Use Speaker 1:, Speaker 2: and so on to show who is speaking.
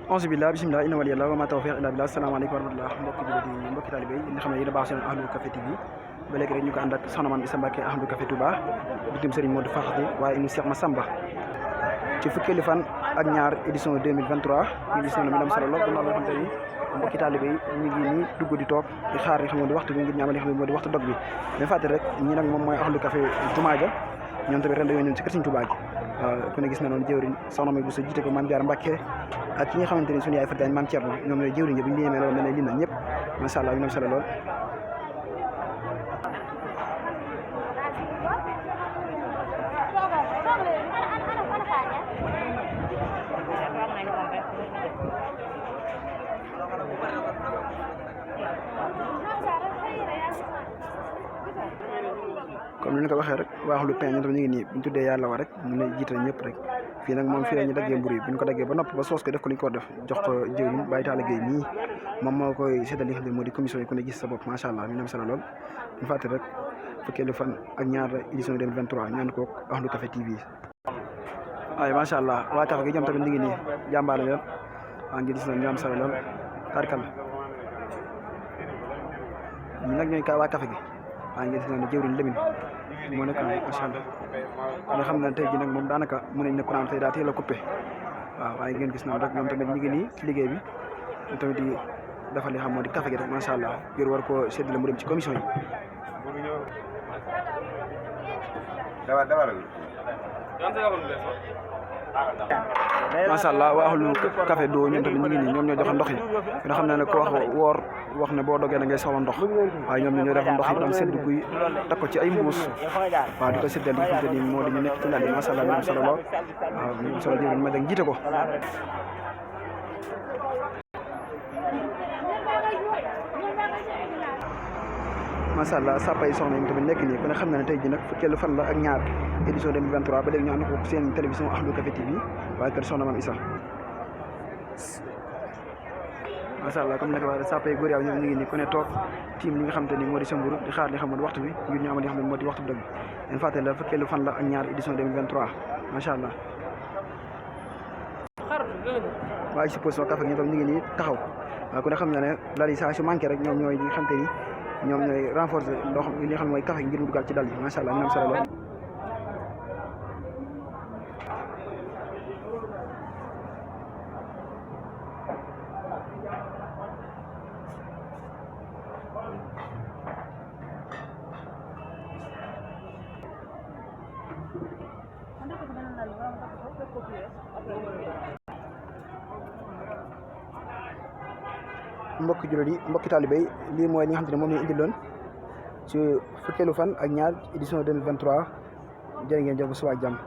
Speaker 1: onze billah bismillah inna waliyallah wa ma tawfiq illa billah asalaamaaleykum wa rahmatullah mbokki jullit yi mbokki talibé yi nga xam ne yéen a baax seen Ahlu Café TV ba léegi rek ñu ko ànd ak soxna Mame Issa Mbacké Ahlu Café Touba bitim Serigne Modou Faxati waaye inu Cheikh Massamba ci fukkeeli fan ak ñaar édition 2023 édition la mi am solo lool gannaaw loo xam te ni mbokki talibé yi ñu ngi nii dugg di toog di xaar li xam ne di waxtu bi ngir ñaamal li xam ne moo di waxtu dog bi mais fàtte rek ñi nag moom mooy Ahlu Café Jumaa ja ñoom tamit ren dañoo ñëw ci kër Serigne Touba gi ku ne gis na noonu jëwriñ soxna May Bousso jiite ko Mame Diarra Mbacké ak ki nga xamante ni suñu yaay Fatou Diagne Mame Thierno ñoom ñooy jëwriñ bi ñu yemee loolu mel ne lim na ñëpp macha allah ñu am solo lool. comme ni ñu ko waxee rek waa Ahlu Pain ñun tamit ñu ngi nii bu ñu tuddee yàlla wa rek ñu ne jiital ñëpp rek fii nag moom fii la ñu daggee mburu yi bu ñu ko daggee ba nopp ba soos ko def ko li ñu ko def jox ko jëwriñ Baye Talla Gueye nii moom moo koy seetal li nga xam ne moo di commission yi ku ne gis sa bopp macha allah ñu am solo lool ñu fàtte rek fukkeelu fan ak ñaar édition 2023 ñaan ko Ahlu Café TV waaye macha allah waa Café gi ñoom tamit ñu ngi nii jàmbaale leen waa ngi gis na ñu am solo lool tarkal ñi nag ñooy waa Café gi waa ngi gis na ne jëwriñ Lamine moo nekk macha allah nga xam ne tey jii nag moom daanaka mën nañ ne courant tey daa teel a coupé waaw waaye ngeen gis noonu rek ñoom tamit ñu ngi nii ci liggéey bi ñoom tamit di defal li xam moo di café gi rek macha allah ngir war koo séddale mu dem ci commission yi. macha allah waa Ahlu Café doo ñoom tamit ñu ngi nii ñoom ñoo joxe ndox yi nga xam ne ko wax woor wax ne boo dogee da ngay soxla ndox waaye ñoom ñoo defal ndox yi tam sedd guy teg ko ci ay mbuus waaw di ko séddal li nga ni moo di ñu nekk ci lal yi macha allah ñu am solo lool waaw ñu am solo jëriñ ma dem jiite ko. macha allah sàppa yi soxna yi tamit nekk nii ku ne xam na ne tey jii nag fukkeelu fan la ak ñaar édition 2023 ba léegi ñu ànd ko seen télévision Ahlu Café TV waaye kër soxna Mame Issa macha allah comme nag wax sàppa yi góor yaaw ñoom ñu ngi nii ku ne toog tiim li nga xam te ni moo di sa mburu di xaar li xam ne waxtu bi ngir ñu amal li xam ne moo di waxtu dëgg leen fàtte la fukkeelu fan la ak ñaar édition 2023 macha allah waaye supposition café gi ñoom ñu ngi nii taxaw waaye ku ne xam na ne lal yi saa su manqué rek ñoom ñooy ñi nga xam te ni ñoom ñooy renforcer ndox li nga xam ne mooy café ngir mu dugal ci dal yi macha allah ñu am solo lool. mbokki jullit yi mbokki talibé yi lii mooy li nga xam te ne moom la ñu indiloon ci fukkeelu fan ak ñaar édition 2023 jërë ngeen jëf bu suba ak jàmm